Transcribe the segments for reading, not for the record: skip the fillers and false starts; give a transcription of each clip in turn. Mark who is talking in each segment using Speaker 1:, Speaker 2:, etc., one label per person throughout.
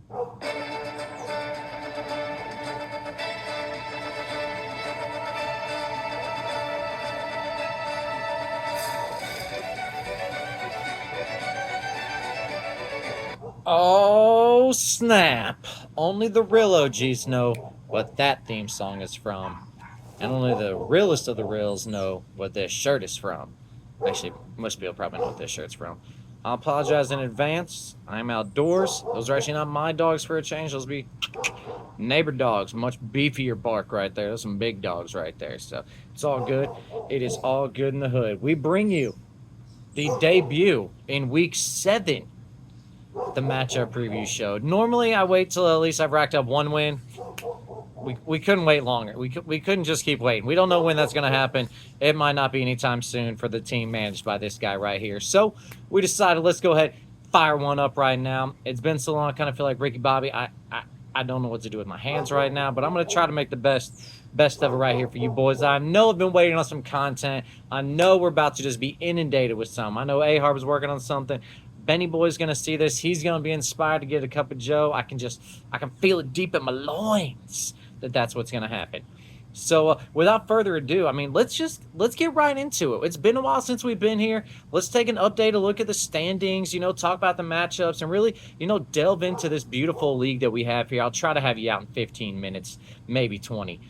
Speaker 1: Oh, snap. Only the real OGs know what that theme song is from. And only the realest of the reals know what this shirt is from. Actually, most people probably know what this shirt's from. I apologize in advance. I'm outdoors. Those are actually not my dogs for a change. Those be neighbor dogs. Much beefier bark right there. Those some big dogs right there. So it's all good. It is all good in the hood. We bring you the debut in week 7, the matchup preview show. Normally, I wait till at least I've racked up one win. We couldn't wait longer. We couldn't just keep waiting. We don't know when that's going to happen. It might not be anytime soon for the team managed by this guy right here. So we decided let's go ahead, fire one up right now. It's been so long, I kind of feel like Ricky Bobby. I don't know what to do with my hands right now, but I'm going to try to make the best of it right here for you boys. I know I've been waiting on some content. I know we're about to just be inundated with some. I know A-Harb is working on something. Benny Boy's going to see this. He's going to be inspired to get a cup of Joe. I can feel it deep in my loins that that's what's going to happen. So without further ado, I mean, let's get right into it. It's been a while since we've been here. Let's take an update, a look at the standings, talk about the matchups, and really, delve into this beautiful league that we have here. I'll try to have you out in 15 minutes, maybe 20.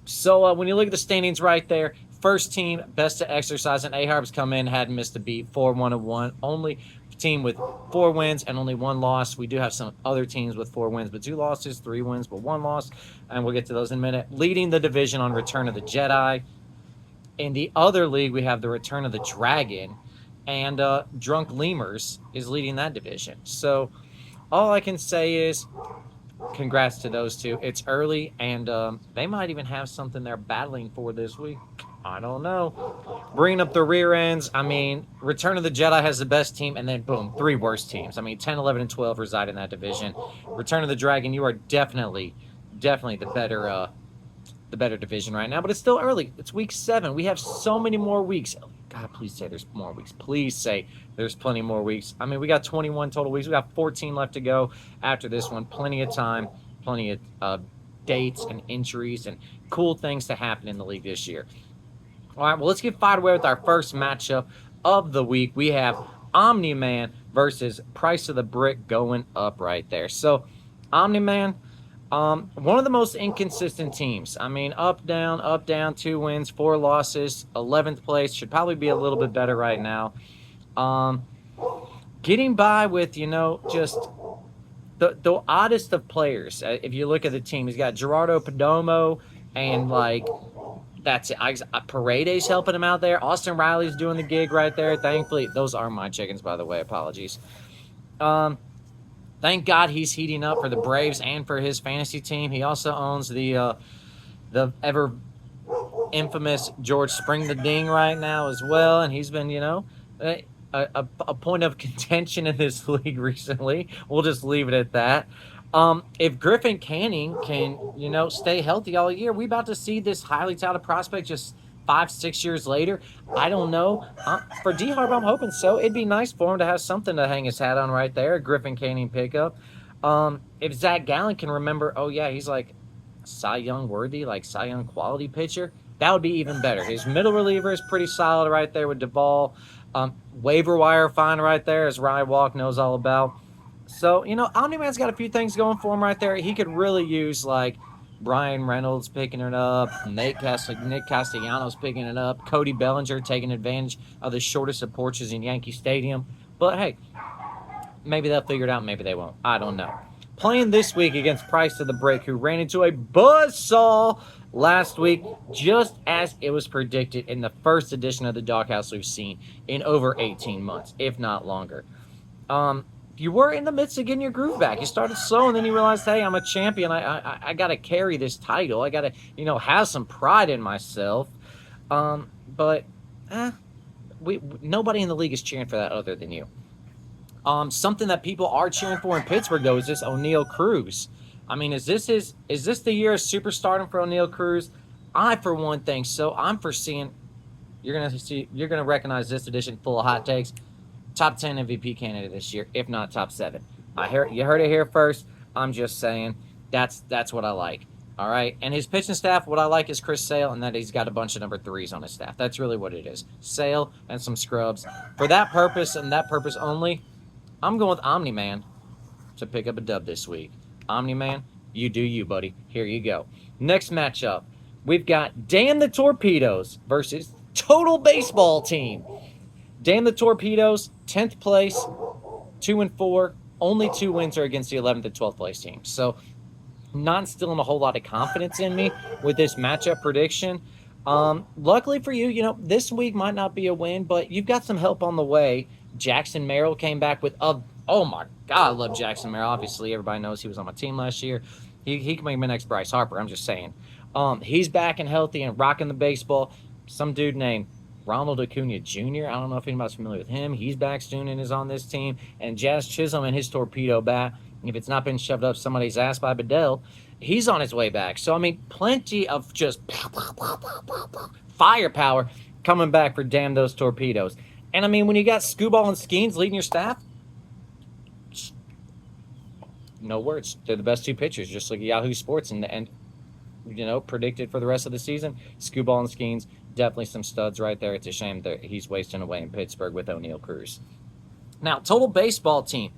Speaker 1: So when you look at the standings right there, first team, best to exercise, and A-Harb's come in, hadn't missed a beat, 4-1-1. Only team with 4 wins and only 1 loss. We do have some other teams with 4 wins, but 2 losses, 3 wins, but 1 loss, and we'll get to those in a minute. Leading the division on Return of the Jedi. In the other league, we have the Return of the Dragon, and Drunk Lemurs is leading that division. So all I can say is congrats to those two. It's early, and they might even have something they're battling for this week. I don't know. Bringing up the rear ends, I mean, Return of the Jedi has the best team, and then boom, 3 worst teams. I mean, 10, 11, and 12 reside in that division. Return of the Dragon, you are definitely the better division right now, but it's still early. It's week 7. We have so many more weeks. God, please say there's more weeks. Please say there's plenty more weeks. I mean, we got 21 total weeks. We got 14 left to go after this one. Plenty of time, plenty of dates and injuries and cool things to happen in the league this year. All right, well, let's get fired away with our first matchup of the week. We have Omni-Man versus Price of the Brick going up right there. So, Omni-Man, one of the most inconsistent teams. I mean, up, down, 2 wins, 4 losses, 11th place. Should probably be a little bit better right now. Getting by with, just the oddest of players. If you look at the team, he's got Gerardo Perdomo and, that's it. Paredes helping him out there. Austin Riley's doing the gig right there. Thankfully, those are my chickens, by the way. Apologies. Thank God he's heating up for the Braves and for his fantasy team. He also owns the ever infamous George Spring the Ding right now as well, and he's been, a point of contention in this league recently. We'll just leave it at that. If Griffin Canning can, stay healthy all year, we about to see this highly touted prospect just 5-6 years later. I don't know. For D-Harb, I'm hoping so. It'd be nice for him to have something to hang his hat on right there, a Griffin Canning pickup. If Zach Gallen can remember, oh yeah, he's like Cy Young worthy, like Cy Young quality pitcher, that would be even better. His middle reliever is pretty solid right there with Duvall. Waiver wire fine right there, as Ryan Walk knows all about. So, Omni-Man's got a few things going for him right there. He could really use, Brian Reynolds picking it up, Nick Castellanos picking it up, Cody Bellinger taking advantage of the shortest of porches in Yankee Stadium. But, hey, maybe they'll figure it out, maybe they won't. I don't know. Playing this week against Price of the Brick, who ran into a buzzsaw last week, just as it was predicted in the first edition of the Doghouse we've seen in over 18 months, if not longer. You were in the midst of getting your groove back. You started slow, and then you realized, hey, I'm a champion. I got to carry this title. I got to, have some pride in myself. But nobody in the league is cheering for that other than you. Something that people are cheering for in Pittsburgh, though, is this Oneil Cruz. I mean, is this the year of superstardom for Oneil Cruz? I, for one, think so. I'm foreseeing you're gonna recognize this edition full of hot takes. Top 10 MVP candidate this year, if not top 7. You heard it here first. I'm just saying that's what I like. All right. And his pitching staff, what I like is Chris Sale, and that he's got a bunch of number threes on his staff. That's really what it is. Sale and some scrubs. For that purpose and that purpose only, I'm going with Omni Man to pick up a dub this week. Omni Man, you do you, buddy. Here you go. Next matchup, we've got Damn the Torpedoes versus Total Baseball Team. Damn the Torpedoes, 10th place, 2-4. Only 2 wins are against the 11th and 12th place teams. So, not instilling a whole lot of confidence in me with this matchup prediction. Luckily for you, this week might not be a win, but you've got some help on the way. Jackson Merrill came back with oh my God, I love Jackson Merrill. Obviously, everybody knows he was on my team last year. He can make my next Bryce Harper. I'm just saying. He's back and healthy and rocking the baseball. Some dude named Ronald Acuna Jr. I don't know if anybody's familiar with him. He's back soon and is on this team. And Jazz Chisholm and his torpedo bat, if it's not been shoved up somebody's ass by Bedell, he's on his way back. So, I mean, plenty of just firepower coming back for Damn Those Torpedoes. And, I mean, when you got Scooball and Skeens leading your staff, no words. They're the best 2 pitchers, just like Yahoo Sports and predicted for the rest of the season. Scooball and Skeens, definitely some studs right there. It's a shame that he's wasting away in Pittsburgh with O'Neal Cruz. Now, Total Baseball Team.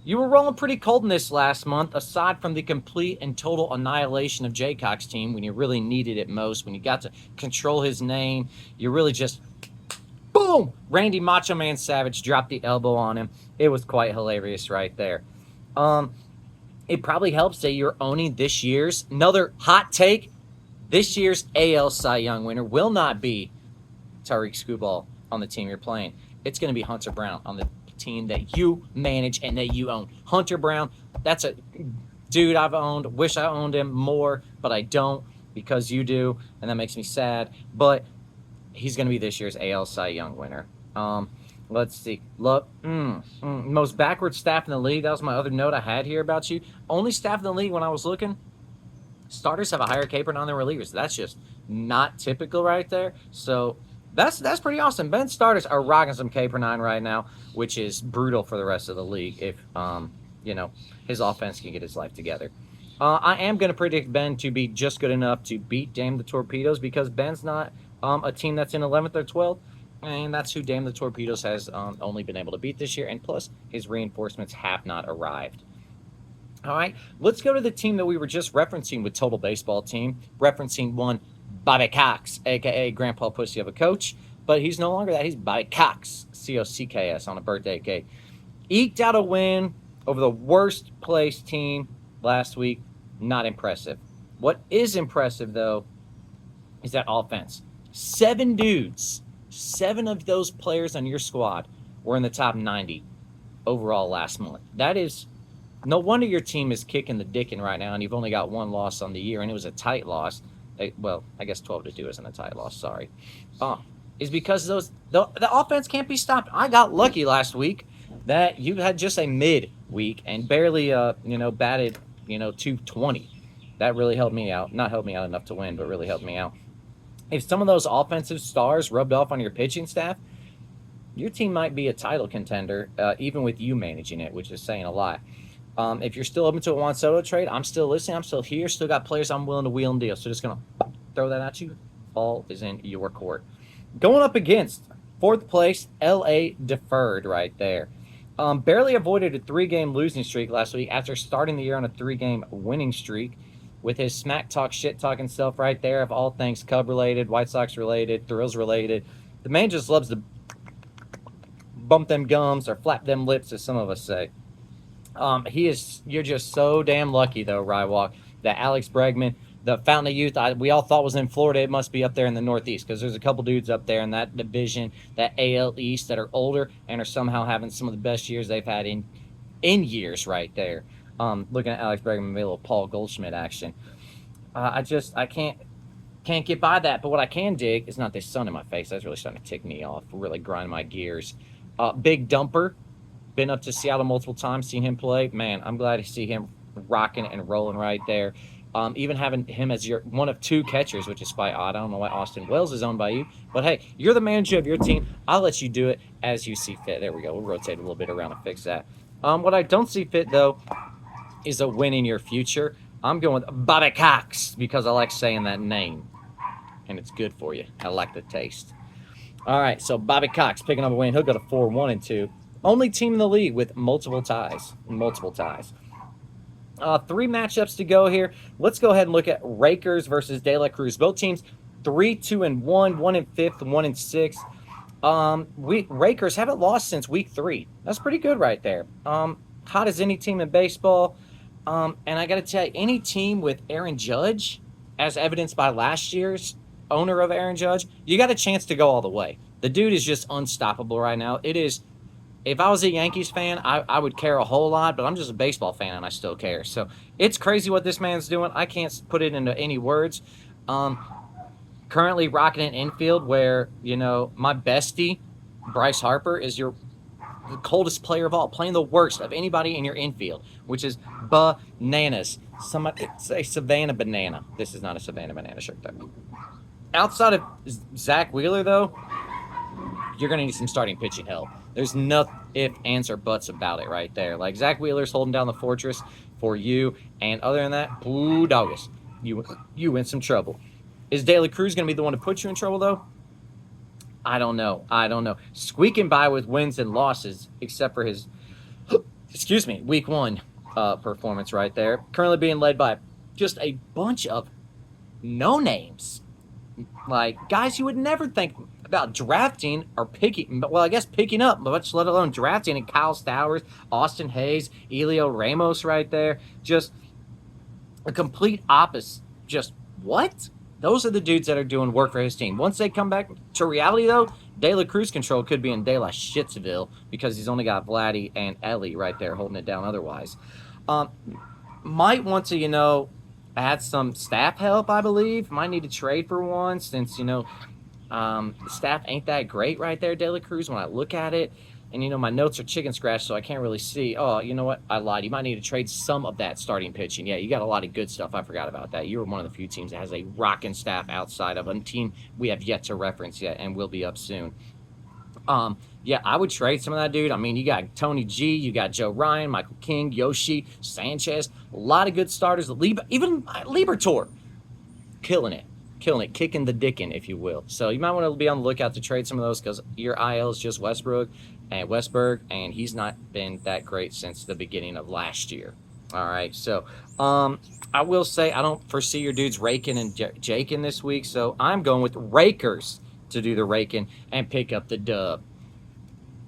Speaker 1: You were rolling pretty cold in this last month, aside from the complete and total annihilation of Jaycock's team when you really needed it most, when you got to control his name. You really just, boom! Randy Macho Man Savage dropped the elbow on him. It was quite hilarious right there. It probably helps that you're owning this year's, another hot take, this year's AL Cy Young winner will not be Tariq Skubal on the team you're playing. It's going to be Hunter Brown on the team that you manage and that you own. Hunter Brown, that's a dude I've owned. Wish I owned him more, but I don't because you do, and that makes me sad. But he's going to be this year's AL Cy Young winner. Let's see. Look, most backward staff in the league. That was my other note I had here about you. Only staff in the league when I was looking. Starters have a higher K per nine than relievers. That's just not typical right there. So that's pretty awesome. Ben's starters are rocking some K per nine right now, which is brutal for the rest of the league if his offense can get his life together. I am going to predict Ben to be just good enough to beat Damn the Torpedoes because Ben's not a team that's in 11th or 12th. And that's who Damn the Torpedoes has only been able to beat this year. And plus, his reinforcements have not arrived. All right, let's go to the team that we were just referencing with Total Baseball Team, referencing one Bobby Cox, a.k.a. Grandpa Pussy of a coach. But he's no longer that. He's Bobby Cox, C-O-C-K-S, on a birthday cake. Eked out a win over the worst placed team last week. Not impressive. What is impressive, though, is that offense. 7 dudes. 7 of those players on your squad were in the top 90 overall last month. That is, no wonder your team is kicking the dickin' right now, and you've only got 1 loss on the year, and it was a tight loss. Well, I guess 12-2 isn't a tight loss. Sorry. Is because the offense can't be stopped. I got lucky last week that you had just a mid week and barely batted 220. That really helped me out. Not helped me out enough to win, but really helped me out. If some of those offensive stars rubbed off on your pitching staff, your team might be a title contender, even with you managing it, which is saying a lot. If you're still open to a Juan Soto trade, I'm still listening. I'm still here. Still got players I'm willing to wheel and deal. So just going to throw that at you. All is in your court. Going up against 4th place, L.A. Deferred right there. Barely avoided a 3-game losing streak last week after starting the year on a 3-game winning streak. With his smack talk, shit talking stuff right there of all things Cub related, White Sox related, Thrills related. The man just loves to bump them gums or flap them lips, as some of us say. You're just so damn lucky though, Rywalk, that Alex Bregman, the Fountain of Youth, we all thought was in Florida. It must be up there in the Northeast because there's a couple dudes up there in that division, that AL East, that are older and are somehow having some of the best years they've had in years right there. Looking at Alex Bregman, maybe a little Paul Goldschmidt action. I can't get by that. But what I can dig is not this sun in my face. That's really starting to tick me off, really grind my gears. Big Dumper, been up to Seattle multiple times, seen him play. Man, I'm glad to see him rocking and rolling right there. Even having him as your one of 2 catchers, which is quite odd. I don't know why Austin Wells is owned by you. But, hey, you're the manager of your team. I'll let you do it as you see fit. There we go. We'll rotate a little bit around to fix that. What I don't see fit, though, is a win in your future. I'm going with Bobby Cox because I like saying that name, and it's good for you. I like the taste. All right, so Bobby Cox picking up a win. He'll go to 4-1-2. Only team in the league with multiple ties. Multiple ties. 3 matchups to go here. Let's go ahead and look at Rakers versus De La Cruz. Both teams 3-2-1, 1-5, 1-6. Rakers haven't lost since week 3. That's pretty good right there. Hot as any team in baseball. And I got to tell you, any team with Aaron Judge, as evidenced by last year's owner of Aaron Judge, you got a chance to go all the way. The dude is just unstoppable right now. It is. If I was a Yankees fan, I would care a whole lot, but I'm just a baseball fan and I still care. So it's crazy what this man's doing. I can't put it into any words. Currently rocking an infield where, my bestie, Bryce Harper, is the coldest player of all, playing the worst of anybody in your infield, which is bananas. Somebody say Savannah Banana. This is not a Savannah Banana shirt, though. Outside of Zach Wheeler, though, you're going to need some starting pitching help. There's no if, ands, or buts about it right there. Like, Zach Wheeler's holding down the fortress for you, and other than that, boo doggies. You in some trouble. Is De La Cruz going to be the one to put you in trouble, though? I don't know. Squeaking by with wins and losses, except for his, week 1 performance right there. Currently being led by just a bunch of no-names. Like, guys you would never think about drafting or picking up, much let alone drafting. And Kyle Stowers, Austin Hayes, Elio Ramos right there. Just a complete opposite. Just what? Those are the dudes that are doing work for his team. Once they come back to reality, though, De La Cruz control could be in De La Shitsville because he's only got Vladdy and Ellie right there holding it down otherwise. Might want to, add some staff help, I believe. Might need to trade for one since, the staff ain't that great right there, De La Cruz, when I look at it. And, my notes are chicken scratch, so I can't really see. Oh, you know what? I lied. You might need to trade some of that starting pitching. Yeah, you got a lot of good stuff. I forgot about that. You were one of the few teams that has a rocking staff outside of a team we have yet to reference yet and will be up soon. Yeah, I would trade some of that, dude. I mean, you got Tony G, you got Joe Ryan, Michael King, Yoshi, Sanchez, a lot of good starters. Even Liberatore, killing it, kicking the dickin', if you will. So you might want to be on the lookout to trade some of those because your IL is just Westbrook, and he's not been that great since the beginning of last year. All right, so I will say I don't foresee your dudes raking and jaking this week, so I'm going with Rakers to do the raking and pick up the dub.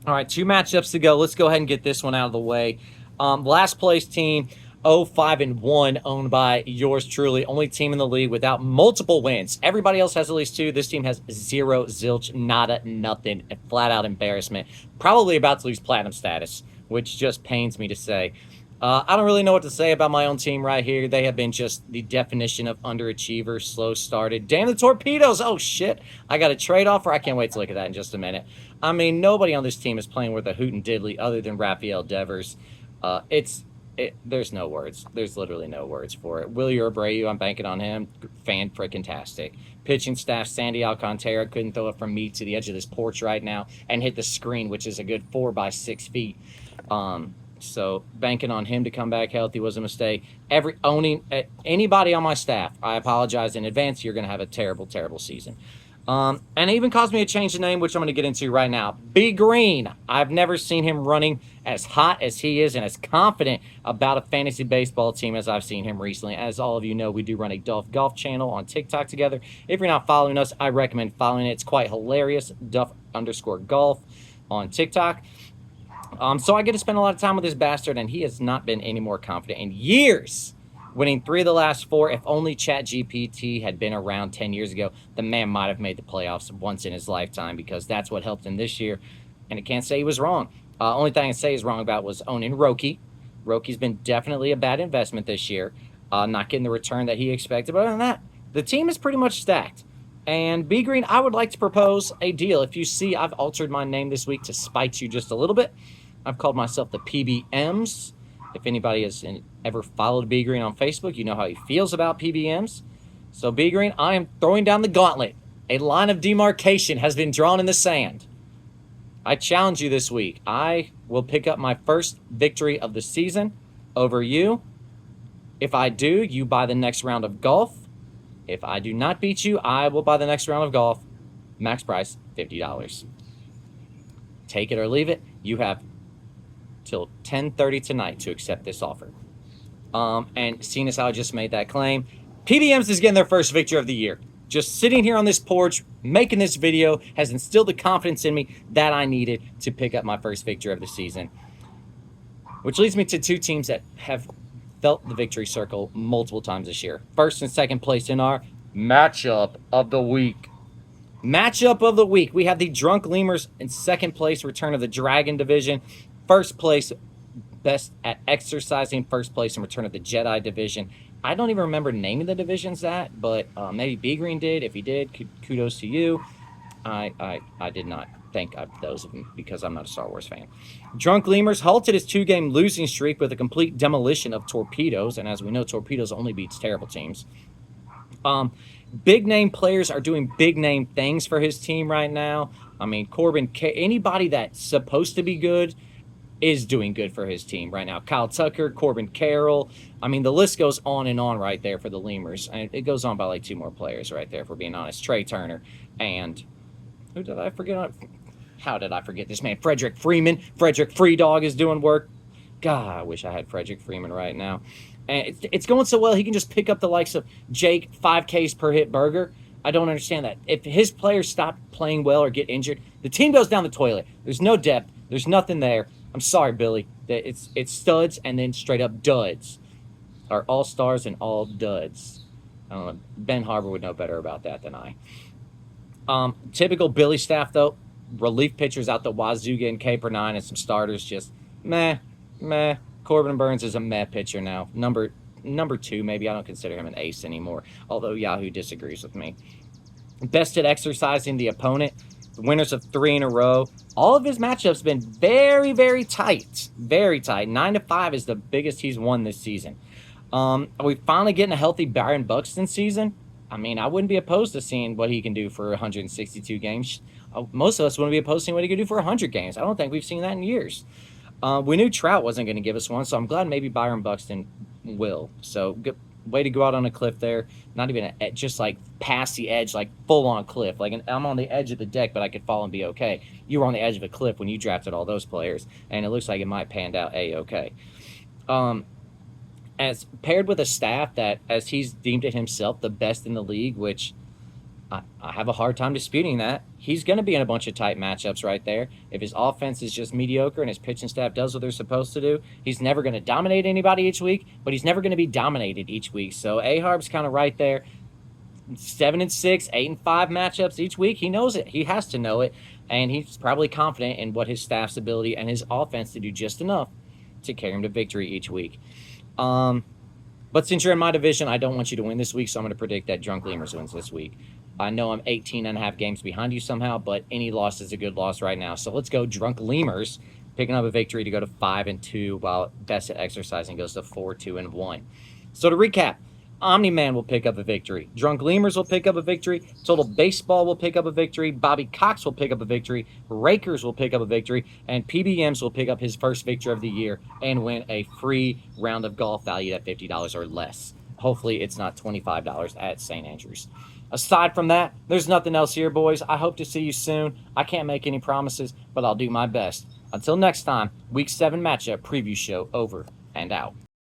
Speaker 1: All right, 2 matchups to go. Let's go ahead and get this one out of the way. Last place team, 0-5-1, owned by yours truly. Only team in the league without multiple wins. Everybody else has at least 2. This team has 0, zilch, nada, nothing. A flat-out embarrassment. Probably about to lose platinum status, which just pains me to say. I don't really know what to say about my own team right here. They have been just the definition of underachievers, slow started. Damn the Torpedoes! Oh, shit. I got a trade offer. I can't wait to look at that in just a minute. I mean, nobody on this team is playing with a hoot and diddly other than Rafael Devers. There's no words. There's literally no words for it. Willie Abreu, I'm banking on him. Fan-freaking-tastic. Pitching staff, Sandy Alcantara couldn't throw it from me to the edge of this porch right now and hit the screen, which is a good 4 by 6 feet. So banking on him to come back healthy was a mistake. Anybody on my staff, I apologize in advance. You're going to have a terrible, terrible season. And it even caused me to change the name, which I'm going to get into right now. B Green. I've never seen him running as hot as he is and as confident about a fantasy baseball team as I've seen him recently. As all of you know, we do run a Duff Golf channel on TikTok together. If you're not following us, I recommend following it. It's quite hilarious. Duff_golf on TikTok. So I get to spend a lot of time with this bastard, and he has not been any more confident in years. Winning 3 of the last 4. If only ChatGPT had been around 10 years ago, the man might have made the playoffs once in his lifetime because that's what helped him this year. And I can't say he was wrong. Only thing I can say he's wrong about was owning Roki. Roki's been definitely a bad investment this year. Not getting the return that he expected. But other than that, the team is pretty much stacked. And B Green, I would like to propose a deal. If you see, I've altered my name this week to spite you just a little bit. I've called myself the PBMs. If anybody has ever followed B Green on Facebook, you know how he feels about PBMs. So B Green, I am throwing down the gauntlet. A line of demarcation has been drawn in the sand. I challenge you this week. I will pick up my first victory of the season over you. If I do, you buy the next round of golf. If I do not beat you, I will buy the next round of golf. Max price, $50. Take it or leave it. You have till 10:30 tonight to accept this offer. And seeing as how I just made that claim, PBMs is getting their first victory of the year. Just sitting here on this porch, making this video, has instilled the confidence in me that I needed to pick up my first victory of the season. Which leads me to two teams that have felt the victory circle multiple times this year. First and second place in our matchup of the week. Matchup of the week. We have the Drunk Lemurs in second place, Return of the Dragon division. First place, Best at Exercising. First place in Return of the Jedi division. I don't even remember naming the divisions that, but maybe B Green did. If he did, kudos to you. I did not think of those of them because I'm not a Star Wars fan. Drunk Lemurs halted his 2-game losing streak with a complete demolition of Torpedoes, and as we know, Torpedoes only beats terrible teams. Big name players are doing big name things for his team right now. I mean, Corbin, anybody that's supposed to be good is doing good for his team right now. Kyle Tucker, Corbin Carroll. I mean, the list goes on and on right there for the Lemurs. And it goes on by like 2 more players right there, if we're being honest. Trey Turner and who did I forget? How did I forget this man? Frederick Freeman. Frederick Freedog is doing work. God, I wish I had Frederick Freeman right now. And it's going so well, he can just pick up the likes of Jake, 5Ks per hit burger. I don't understand that. If his players stop playing well or get injured, the team goes down the toilet. There's no depth. There's nothing there. I'm sorry, Billy. It's studs and then straight up duds. Or all stars and all duds. I don't know. Ben Harbor would know better about that than I. Typical Billy staff, though. Relief pitchers out the wazoo getting K per 9 and some starters just meh. Corbin Burns is a meh pitcher now. Number 2, maybe. I don't consider him an ace anymore. Although Yahoo disagrees with me. Best at exercising the opponent. The winners of 3 in a row. All of his matchups have been very, very tight. Very tight. 9-5 is the biggest he's won this season. Are we finally getting a healthy Byron Buxton season? I mean, I wouldn't be opposed to seeing what he can do for 162 games. Most of us wouldn't be opposed to seeing what he could do for 100 games. I don't think we've seen that in years. We knew Trout wasn't going to give us one, so I'm glad maybe Byron Buxton will. So, good way to go out on a cliff there. Not even just like past the edge, like full-on cliff. Like I'm on the edge of the deck, but I could fall and be okay. You were on the edge of a cliff when you drafted all those players, and it looks like it might pan out A-okay. As paired with a staff that, as he's deemed it himself, the best in the league, which I have a hard time disputing that. He's going to be in a bunch of tight matchups right there. If his offense is just mediocre and his pitching staff does what they're supposed to do, he's never going to dominate anybody each week, but he's never going to be dominated each week. So A-Harb's kind of right there. 7-6, 8-5 matchups each week. He knows it. He has to know it. And he's probably confident in what his staff's ability and his offense to do just enough to carry him to victory each week. But since you're in my division, I don't want you to win this week, so I'm going to predict that Drunk Lemurs wins this week. I know I'm 18.5 games behind you somehow, but any loss is a good loss right now. So let's go Drunk Lemurs, picking up a victory to go to 5-2, while Best at Exercising goes to 4-2-1. So to recap, Omni-Man will pick up a victory. Drunk Lemurs will pick up a victory. Total Baseball will pick up a victory. Bobby Cox will pick up a victory. Rakers will pick up a victory. And PBMs will pick up his first victory of the year and win a free round of golf valued at $50 or less. Hopefully it's not $25 at St. Andrews. Aside from that, there's nothing else here, boys. I hope to see you soon. I can't make any promises, but I'll do my best. Until next time, Week 7 matchup preview show over and out.